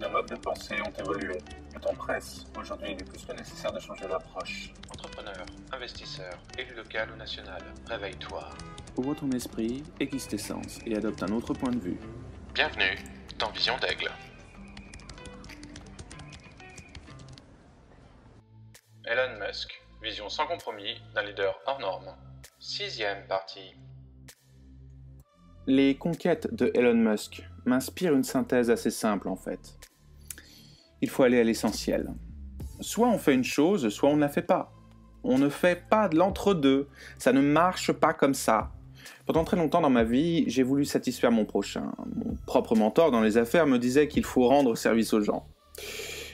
nos modes de pensée ont évolué. Le temps presse. Aujourd'hui, il est plus que nécessaire de changer d'approche. Entrepreneur, investisseur, élu local ou national, réveille-toi. Ouvre ton esprit, aiguise tes sens et adopte un autre point de vue. Bienvenue dans Vision d'Aigle. Elon Musk, vision sans compromis d'un leader hors norme. 6e partie. Les conquêtes de Elon Musk m'inspirent une synthèse assez simple en fait. Il faut aller à l'essentiel. Soit on fait une chose, soit on ne la fait pas. On ne fait pas de l'entre-deux. Ça ne marche pas comme ça. Pendant très longtemps dans ma vie, j'ai voulu satisfaire mon prochain. Mon propre mentor dans les affaires me disait qu'il faut rendre service aux gens.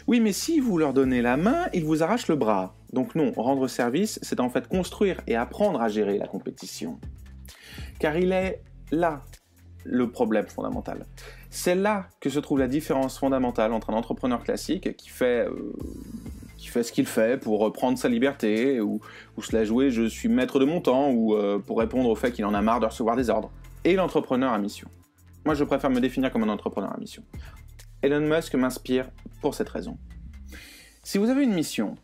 Oui, mais si vous leur donnez la main, ils vous arrachent le bras. Donc non, rendre service, c'est en fait construire et apprendre à gérer la compétition. Car il est là le problème fondamental. C'est là que se trouve la différence fondamentale entre un entrepreneur classique qui fait ce qu'il fait pour prendre sa liberté, ou se la jouer je suis maître de mon temps, ou pour répondre au fait qu'il en a marre de recevoir des ordres, et l'entrepreneur à mission. Moi je préfère me définir comme un entrepreneur à mission. Elon Musk m'inspire pour cette raison. Si vous avez une mission,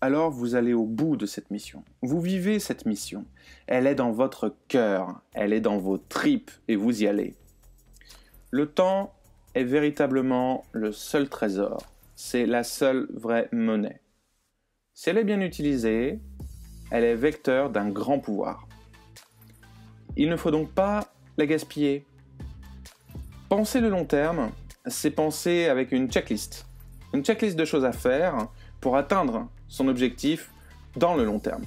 alors vous allez au bout de cette mission. Vous vivez cette mission. Elle est dans votre cœur, elle est dans vos tripes, et vous y allez. Le temps est véritablement le seul trésor. C'est la seule vraie monnaie. Si elle est bien utilisée, elle est vecteur d'un grand pouvoir. Il ne faut donc pas la gaspiller. Penser le long terme, c'est penser avec une checklist. Une checklist de choses à faire pour atteindre son objectif dans le long terme.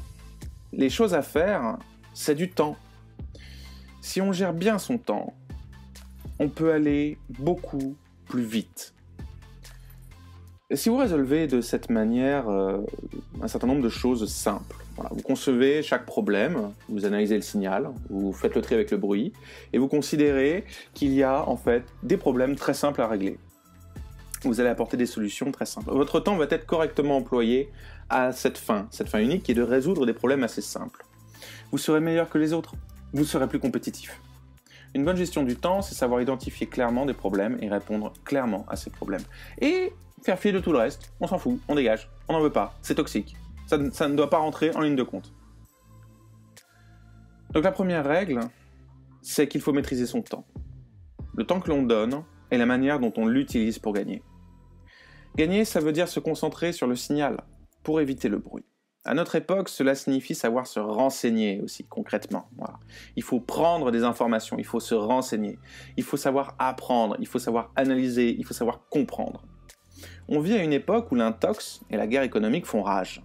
Les choses à faire, c'est du temps. Si on gère bien son temps, on peut aller beaucoup plus vite. Et si vous résolvez de cette manière un certain nombre de choses simples, voilà, vous concevez chaque problème, vous analysez le signal, vous faites le tri avec le bruit, et vous considérez qu'il y a en fait des problèmes très simples à régler. Vous allez apporter des solutions très simples. Votre temps va être correctement employé à cette fin unique qui est de résoudre des problèmes assez simples. Vous serez meilleur que les autres, vous serez plus compétitif. Une bonne gestion du temps, c'est savoir identifier clairement des problèmes et répondre clairement à ces problèmes. Et faire fi de tout le reste, on s'en fout, on dégage, on n'en veut pas, c'est toxique. Ça ne doit pas rentrer en ligne de compte. Donc la première règle, c'est qu'il faut maîtriser son temps. Le temps que l'on donne et la manière dont on l'utilise pour gagner. Gagner, ça veut dire se concentrer sur le signal, pour éviter le bruit. À notre époque, cela signifie savoir se renseigner aussi, concrètement. Voilà. Il faut prendre des informations, il faut se renseigner, il faut savoir apprendre, il faut savoir analyser, il faut savoir comprendre. On vit à une époque où l'intox et la guerre économique font rage.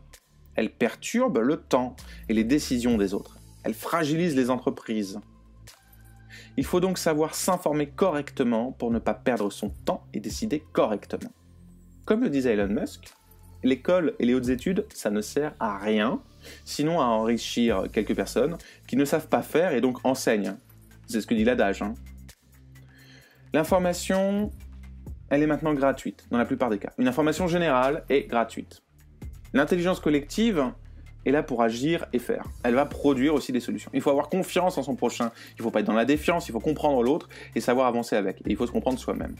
Elles perturbent le temps et les décisions des autres. Elles fragilisent les entreprises. Il faut donc savoir s'informer correctement pour ne pas perdre son temps et décider correctement. Comme le disait Elon Musk, l'école et les hautes études, ça ne sert à rien, sinon à enrichir quelques personnes qui ne savent pas faire et donc enseignent. C'est ce que dit l'adage. L'information, elle est maintenant gratuite, dans la plupart des cas. Une information générale est gratuite. L'intelligence collective est là pour agir et faire. Elle va produire aussi des solutions. Il faut avoir confiance en son prochain. Il ne faut pas être dans la défiance, il faut comprendre l'autre et savoir avancer avec. Et il faut se comprendre soi-même.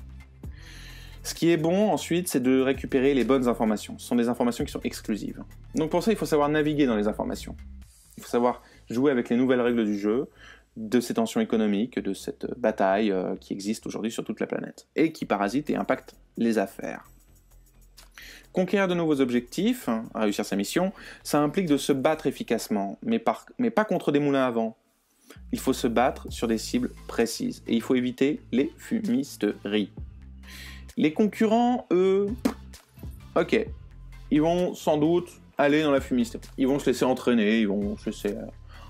Ce qui est bon ensuite, c'est de récupérer les bonnes informations. Ce sont des informations qui sont exclusives. Donc pour ça, il faut savoir naviguer dans les informations. Il faut savoir jouer avec les nouvelles règles du jeu, de ces tensions économiques, de cette bataille qui existe aujourd'hui sur toute la planète et qui parasite et impacte les affaires. Conquérir de nouveaux objectifs, réussir sa mission, ça implique de se battre efficacement, mais pas contre des moulins à vent. Il faut se battre sur des cibles précises et il faut éviter les fumisteries. Les concurrents, eux, ok, ils vont sans doute aller dans la fumisterie. Ils vont se laisser entraîner, ils vont se laisser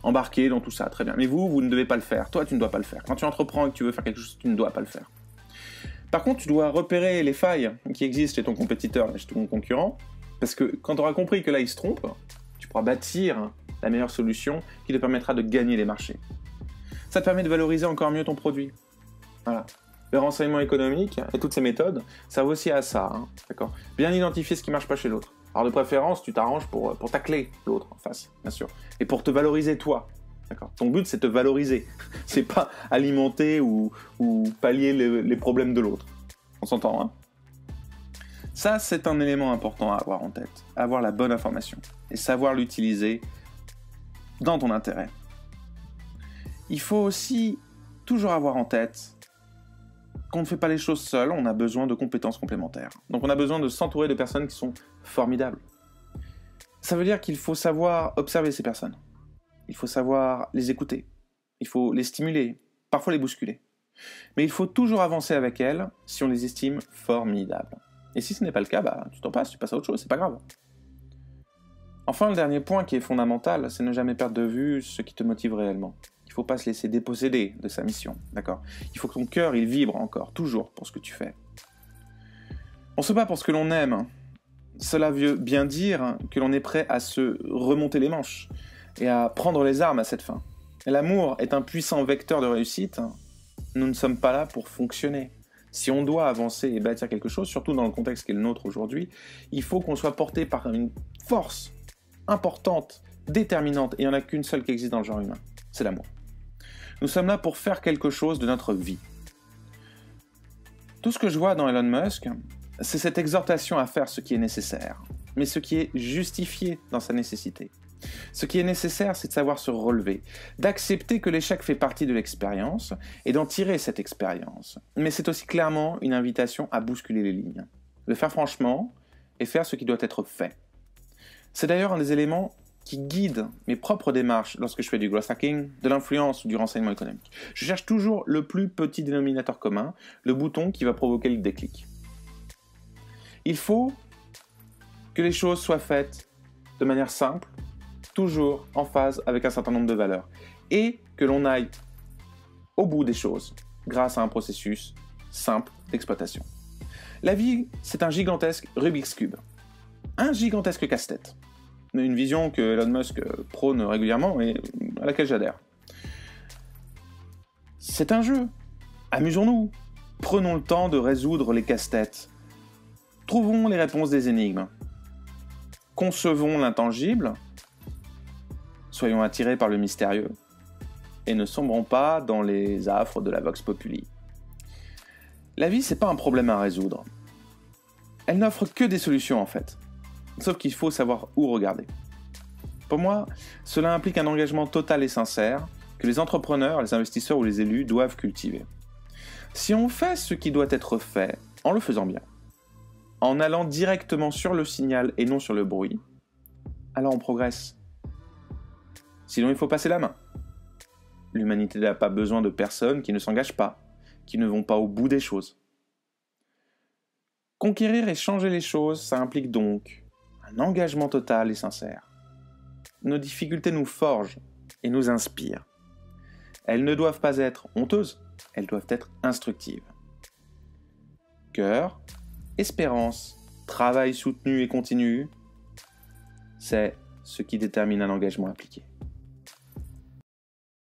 embarquer dans tout ça, très bien. Mais vous ne devez pas le faire. Toi, tu ne dois pas le faire. Quand tu entreprends et que tu veux faire quelque chose, tu ne dois pas le faire. Par contre, tu dois repérer les failles qui existent chez ton compétiteur et chez ton concurrent, parce que quand tu auras compris que là, il se trompe, tu pourras bâtir la meilleure solution qui te permettra de gagner les marchés. Ça te permet de valoriser encore mieux ton produit. Voilà. Le renseignement économique et toutes ces méthodes servent aussi à ça, d'accord ? Bien identifier ce qui ne marche pas chez l'autre. Alors de préférence, tu t'arranges pour tacler l'autre en face, bien sûr, et pour te valoriser toi. D'accord. Ton but, c'est de te valoriser. C'est pas alimenter ou pallier les problèmes de l'autre. On s'entend, hein ? Ça, c'est un élément important à avoir en tête. Avoir la bonne information et savoir l'utiliser dans ton intérêt. Il faut aussi toujours avoir en tête qu'on ne fait pas les choses seul, on a besoin de compétences complémentaires. Donc on a besoin de s'entourer de personnes qui sont formidables. Ça veut dire qu'il faut savoir observer ces personnes. Il faut savoir les écouter. Il faut les stimuler, parfois les bousculer. Mais il faut toujours avancer avec elles si on les estime formidables. Et si ce n'est pas le cas, tu t'en passes, tu passes à autre chose, c'est pas grave. Enfin, le dernier point qui est fondamental, c'est ne jamais perdre de vue ce qui te motive réellement. Il ne faut pas se laisser déposséder de sa mission, d'accord ? Il faut que ton cœur, il vibre encore, toujours, pour ce que tu fais. On se bat pour ce que l'on aime. Cela veut bien dire que l'on est prêt à se remonter les manches et à prendre les armes à cette fin. Et l'amour est un puissant vecteur de réussite. Nous ne sommes pas là pour fonctionner. Si on doit avancer et bâtir quelque chose, surtout dans le contexte qui est le nôtre aujourd'hui, il faut qu'on soit porté par une force importante, déterminante, et il n'y en a qu'une seule qui existe dans le genre humain, c'est l'amour. Nous sommes là pour faire quelque chose de notre vie. Tout ce que je vois dans Elon Musk, c'est cette exhortation à faire ce qui est nécessaire, mais ce qui est justifié dans sa nécessité. Ce qui est nécessaire, c'est de savoir se relever, d'accepter que l'échec fait partie de l'expérience et d'en tirer cette expérience. Mais c'est aussi clairement une invitation à bousculer les lignes, le faire franchement et faire ce qui doit être fait. C'est d'ailleurs un des éléments qui guide mes propres démarches lorsque je fais du growth hacking, de l'influence ou du renseignement économique. Je cherche toujours le plus petit dénominateur commun, le bouton qui va provoquer le déclic. Il faut que les choses soient faites de manière simple, toujours en phase avec un certain nombre de valeurs, et que l'on aille au bout des choses grâce à un processus simple d'exploitation. La vie, c'est un gigantesque Rubik's Cube, un gigantesque casse-tête. Une vision que Elon Musk prône régulièrement et à laquelle j'adhère. C'est un jeu. Amusons-nous. Prenons le temps de résoudre les casse-têtes. Trouvons les réponses des énigmes. Concevons l'intangible. Soyons attirés par le mystérieux. Et ne sombrons pas dans les affres de la vox populi. La vie, c'est pas un problème à résoudre. Elle n'offre que des solutions en fait. Sauf qu'il faut savoir où regarder. Pour moi, cela implique un engagement total et sincère que les entrepreneurs, les investisseurs ou les élus doivent cultiver. Si on fait ce qui doit être fait, en le faisant bien, en allant directement sur le signal et non sur le bruit, alors on progresse. Sinon, il faut passer la main. L'humanité n'a pas besoin de personnes qui ne s'engagent pas, qui ne vont pas au bout des choses. Conquérir et changer les choses, ça implique donc un engagement total et sincère. Nos difficultés nous forgent et nous inspirent. Elles ne doivent pas être honteuses, elles doivent être instructives. Cœur, espérance, travail soutenu et continu, c'est ce qui détermine un engagement appliqué.